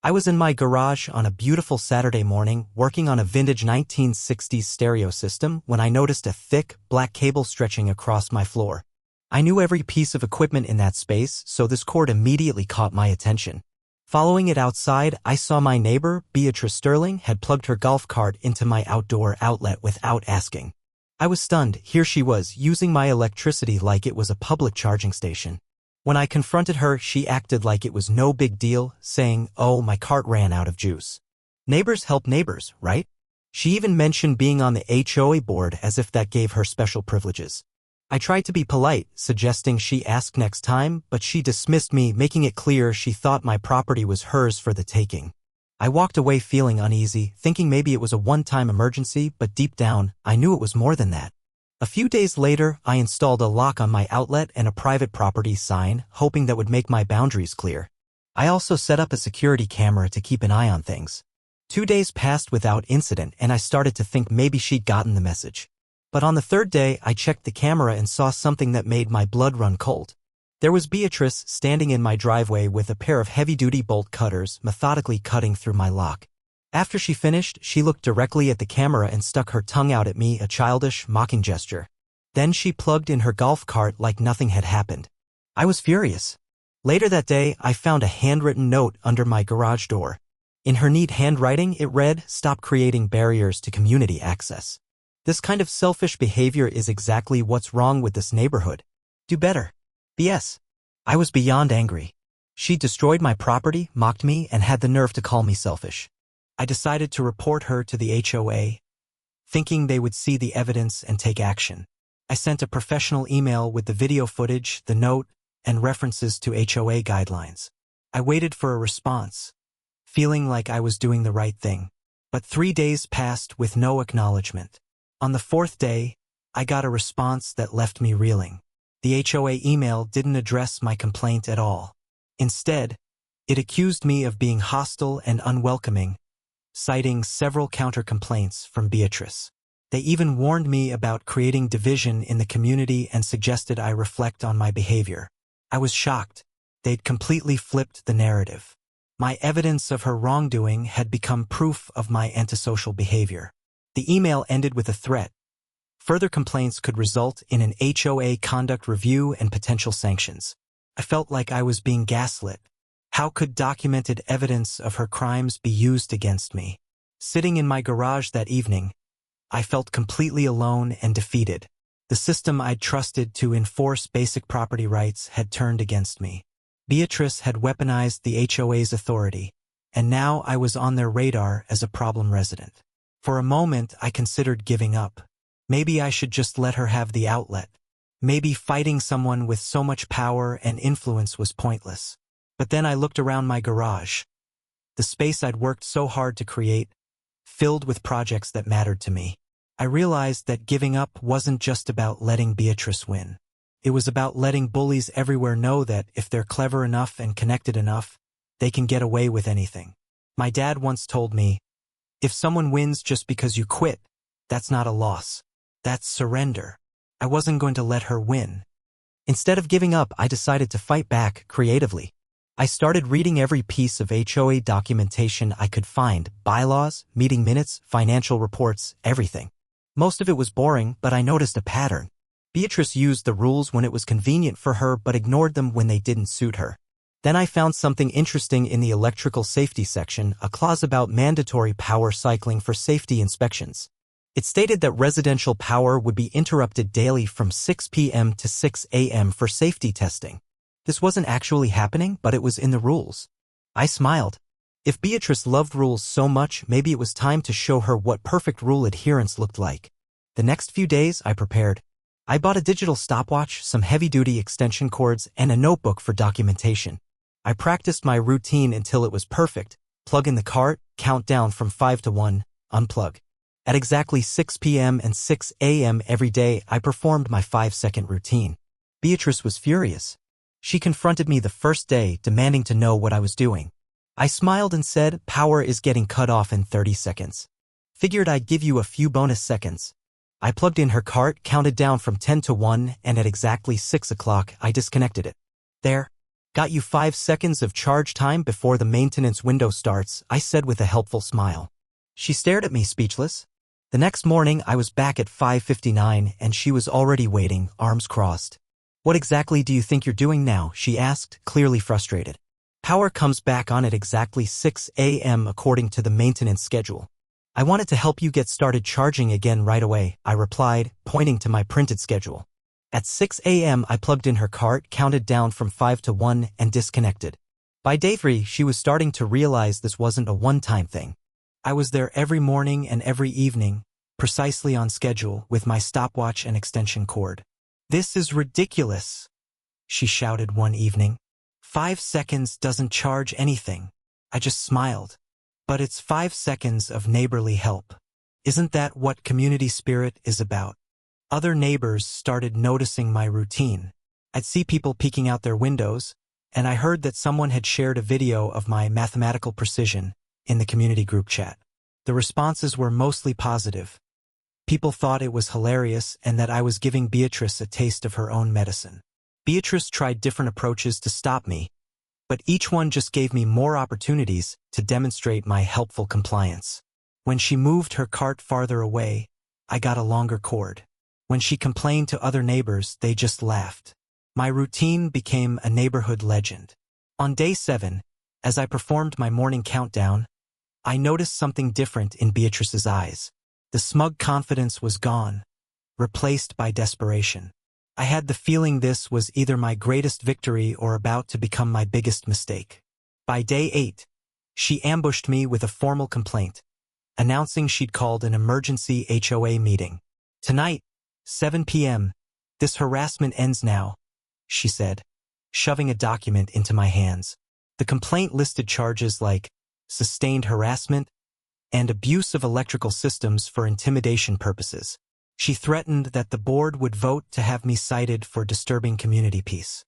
I was in my garage on a beautiful Saturday morning working on a vintage 1960s stereo system when I noticed a thick, black cable stretching across my floor. I knew every piece of equipment in that space, so this cord immediately caught my attention. Following it outside, I saw my neighbor, Beatrice Sterling, had plugged her golf cart into my outdoor outlet without asking. I was stunned. Here she was, using my electricity like it was a public charging station. When I confronted her, she acted like it was no big deal, saying, "Oh, my cart ran out of juice. Neighbors help neighbors, right?" She even mentioned being on the HOA board as if that gave her special privileges. I tried to be polite, suggesting she ask next time, but she dismissed me, making it clear she thought my property was hers for the taking. I walked away feeling uneasy, thinking maybe it was a one-time emergency, but deep down, I knew it was more than that. A few days later, I installed a lock on my outlet and a private property sign, hoping that would make my boundaries clear. I also set up a security camera to keep an eye on things. 2 days passed without incident, and I started to think maybe she'd gotten the message. But on the third day, I checked the camera and saw something that made my blood run cold. There was Beatrice standing in my driveway with a pair of heavy-duty bolt cutters, methodically cutting through my lock. After she finished, she looked directly at the camera and stuck her tongue out at me, a childish, mocking gesture. Then she plugged in her golf cart like nothing had happened. I was furious. Later that day, I found a handwritten note under my garage door. In her neat handwriting, it read, "Stop creating barriers to community access. This kind of selfish behavior is exactly what's wrong with this neighborhood. Do better." P.S. I was beyond angry. She destroyed my property, mocked me, and had the nerve to call me selfish. I decided to report her to the HOA, thinking they would see the evidence and take action. I sent a professional email with the video footage, the note, and references to HOA guidelines. I waited for a response, feeling like I was doing the right thing. But 3 days passed with no acknowledgement. On the 4th day, I got a response that left me reeling. The HOA email didn't address my complaint at all. Instead, it accused me of being hostile and unwelcoming, citing several counter-complaints from Beatrice. They even warned me about creating division in the community and suggested I reflect on my behavior. I was shocked. They'd completely flipped the narrative. My evidence of her wrongdoing had become proof of my antisocial behavior. The email ended with a threat. Further complaints could result in an HOA conduct review and potential sanctions. I felt like I was being gaslit. How could documented evidence of her crimes be used against me? Sitting in my garage that evening, I felt completely alone and defeated. The system I'd trusted to enforce basic property rights had turned against me. Beatrice had weaponized the HOA's authority, and now I was on their radar as a problem resident. For a moment, I considered giving up. Maybe I should just let her have the outlet. Maybe fighting someone with so much power and influence was pointless. But then I looked around my garage, the space I'd worked so hard to create, filled with projects that mattered to me. I realized that giving up wasn't just about letting Beatrice win. It was about letting bullies everywhere know that if they're clever enough and connected enough, they can get away with anything. My dad once told me, "If someone wins just because you quit, that's not a loss. That's surrender." I wasn't going to let her win. Instead of giving up, I decided to fight back creatively. I started reading every piece of HOA documentation I could find, bylaws, meeting minutes, financial reports, everything. Most of it was boring, but I noticed a pattern. Beatrice used the rules when it was convenient for her but ignored them when they didn't suit her. Then I found something interesting in the electrical safety section, a clause about mandatory power cycling for safety inspections. It stated that residential power would be interrupted daily from 6 p.m. to 6 a.m. for safety testing. This wasn't actually happening, but it was in the rules. I smiled. If Beatrice loved rules so much, maybe it was time to show her what perfect rule adherence looked like. The next few days, I prepared. I bought a digital stopwatch, some heavy-duty extension cords, and a notebook for documentation. I practiced my routine until it was perfect. Plug in the cart, count down from 5 to 1, unplug. At exactly 6 p.m. and 6 a.m. every day, I performed my 5-second routine. Beatrice was furious. She confronted me the first day, demanding to know what I was doing. I smiled and said, "Power is getting cut off in 30 seconds. Figured I'd give you a few bonus seconds." I plugged in her cart, counted down from 10 to 1, and at exactly 6 o'clock, I disconnected it. There. Got you 5 seconds of charge time before the maintenance window starts, I said with a helpful smile. She stared at me speechless. The next morning I was back at 5:59 and she was already waiting, arms crossed. What exactly do you think you're doing now? She asked, clearly frustrated. Power comes back on at exactly 6 a.m. according to the maintenance schedule. I wanted to help you get started charging again right away, I replied, pointing to my printed schedule. At 6 a.m. I plugged in her cart, counted down from 5 to 1, and disconnected. By day 3, she was starting to realize this wasn't a one-time thing. I was there every morning and every evening, precisely on schedule, with my stopwatch and extension cord. This is ridiculous, she shouted one evening. 5 seconds doesn't charge anything. I just smiled. But it's 5 seconds of neighborly help. Isn't that what community spirit is about? Other neighbors started noticing my routine. I'd see people peeking out their windows, and I heard that someone had shared a video of my mathematical precision in the community group chat. The responses were mostly positive. People thought it was hilarious and that I was giving Beatrice a taste of her own medicine. Beatrice tried different approaches to stop me, but each one just gave me more opportunities to demonstrate my helpful compliance. When she moved her cart farther away, I got a longer cord. When she complained to other neighbors, they just laughed. My routine became a neighborhood legend. On day 7, as I performed my morning countdown, I noticed something different in Beatrice's eyes. The smug confidence was gone, replaced by desperation. I had the feeling this was either my greatest victory or about to become my biggest mistake. By day 8, she ambushed me with a formal complaint, announcing she'd called an emergency HOA meeting. Tonight, 7 p.m., this harassment ends now, she said, shoving a document into my hands. The complaint listed charges like sustained harassment and abuse of electrical systems for intimidation purposes. She threatened that the board would vote to have me cited for disturbing community peace.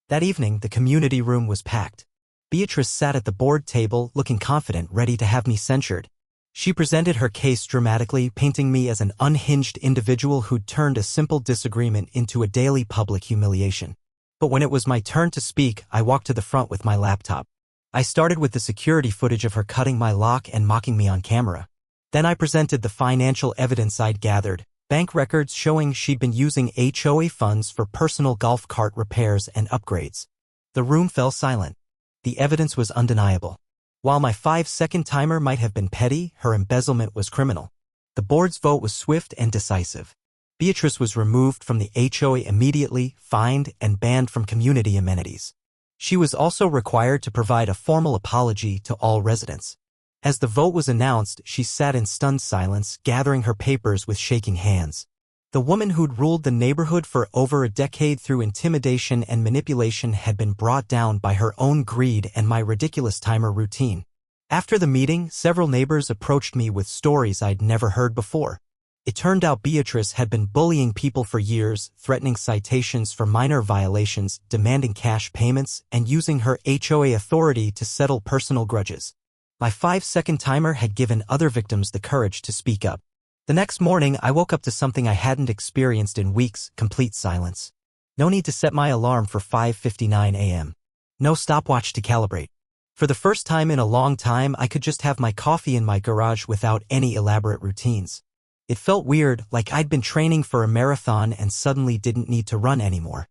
That evening, the community room was packed. Beatrice sat at the board table, looking confident, ready to have me censured. She presented her case dramatically, painting me as an unhinged individual who'd turned a simple disagreement into a daily public humiliation. But when it was my turn to speak, I walked to the front with my laptop. I started with the security footage of her cutting my lock and mocking me on camera. Then I presented the financial evidence I'd gathered, bank records showing she'd been using HOA funds for personal golf cart repairs and upgrades. The room fell silent. The evidence was undeniable. While my 5-second timer might have been petty, her embezzlement was criminal. The board's vote was swift and decisive. Beatrice was removed from the HOA immediately, fined, and banned from community amenities. She was also required to provide a formal apology to all residents. As the vote was announced, she sat in stunned silence, gathering her papers with shaking hands. The woman who'd ruled the neighborhood for over a decade through intimidation and manipulation had been brought down by her own greed and my ridiculous timer routine. After the meeting, several neighbors approached me with stories I'd never heard before. It turned out Beatrice had been bullying people for years, threatening citations for minor violations, demanding cash payments, and using her HOA authority to settle personal grudges. My 5-second timer had given other victims the courage to speak up. The next morning, I woke up to something I hadn't experienced in weeks: complete silence. No need to set my alarm for 5:59 a.m. No stopwatch to calibrate. For the first time in a long time, I could just have my coffee in my garage without any elaborate routines. It felt weird, like I'd been training for a marathon and suddenly didn't need to run anymore.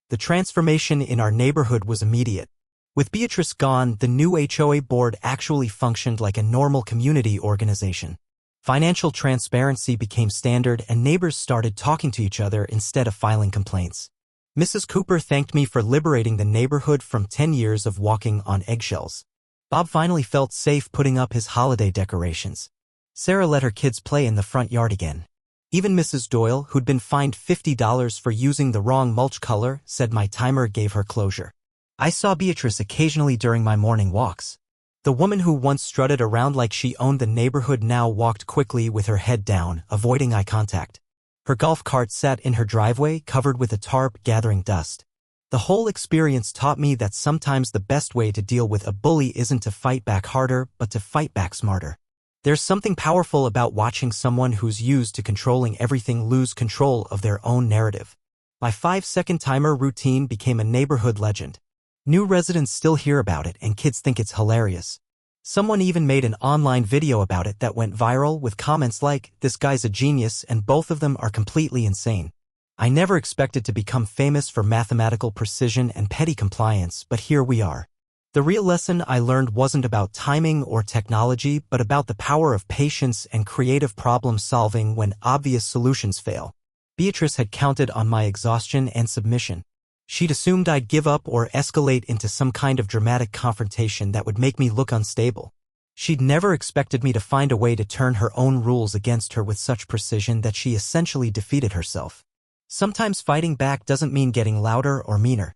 The transformation in our neighborhood was immediate. With Beatrice gone, the new HOA board actually functioned like a normal community organization. Financial transparency became standard and neighbors started talking to each other instead of filing complaints. Mrs. Cooper thanked me for liberating the neighborhood from 10 years of walking on eggshells. Bob finally felt safe putting up his holiday decorations. Sarah let her kids play in the front yard again. Even Mrs. Doyle, who'd been fined $50 for using the wrong mulch color, said my timer gave her closure. I saw Beatrice occasionally during my morning walks. The woman who once strutted around like she owned the neighborhood now walked quickly with her head down, avoiding eye contact. Her golf cart sat in her driveway, covered with a tarp, gathering dust. The whole experience taught me that sometimes the best way to deal with a bully isn't to fight back harder, but to fight back smarter. There's something powerful about watching someone who's used to controlling everything lose control of their own narrative. My 5-second timer routine became a neighborhood legend. New residents still hear about it and kids think it's hilarious. Someone even made an online video about it that went viral with comments like, "This guy's a genius," and both of them are completely insane. I never expected to become famous for mathematical precision and petty compliance, but here we are. The real lesson I learned wasn't about timing or technology, but about the power of patience and creative problem solving when obvious solutions fail. Beatrice had counted on my exhaustion and submission. She'd assumed I'd give up or escalate into some kind of dramatic confrontation that would make me look unstable. She'd never expected me to find a way to turn her own rules against her with such precision that she essentially defeated herself. Sometimes fighting back doesn't mean getting louder or meaner.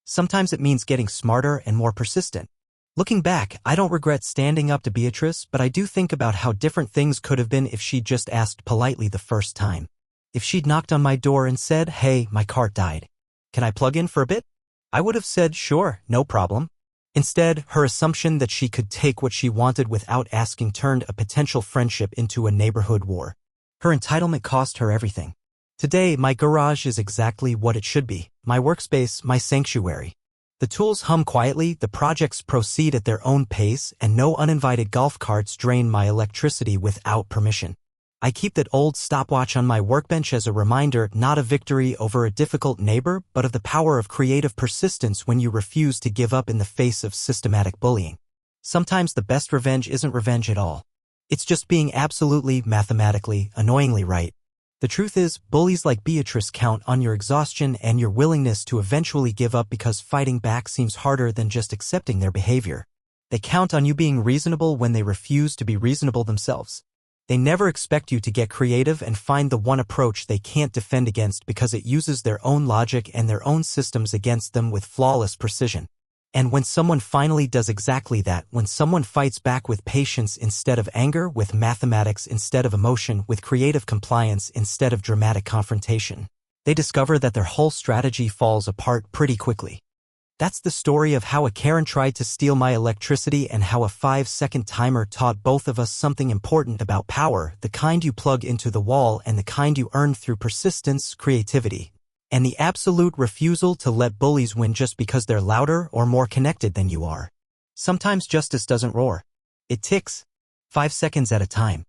Sometimes it means getting smarter and more persistent. Looking back, I don't regret standing up to Beatrice, but I do think about how different things could have been if she'd just asked politely the first time. If she'd knocked on my door and said, "Hey, my cart died. Can I plug in for a bit?" I would have said, "Sure, no problem." Instead, her assumption that she could take what she wanted without asking turned a potential friendship into a neighborhood war. Her entitlement cost her everything. Today, my garage is exactly what it should be, my workspace, my sanctuary. The tools hum quietly, the projects proceed at their own pace, and no uninvited golf carts drain my electricity without permission. I keep that old stopwatch on my workbench as a reminder, not of victory over a difficult neighbor, but of the power of creative persistence when you refuse to give up in the face of systematic bullying. Sometimes the best revenge isn't revenge at all. It's just being absolutely, mathematically, annoyingly right. The truth is, bullies like Beatrice count on your exhaustion and your willingness to eventually give up because fighting back seems harder than just accepting their behavior. They count on you being reasonable when they refuse to be reasonable themselves. They never expect you to get creative and find the one approach they can't defend against because it uses their own logic and their own systems against them with flawless precision. And when someone finally does exactly that, when someone fights back with patience instead of anger, with mathematics instead of emotion, with creative compliance instead of dramatic confrontation, they discover that their whole strategy falls apart pretty quickly. That's the story of how a Karen tried to steal my electricity and how a 5-second timer taught both of us something important about power, the kind you plug into the wall and the kind you earn through persistence, creativity, and the absolute refusal to let bullies win just because they're louder or more connected than you are. Sometimes justice doesn't roar. It ticks, 5 seconds at a time.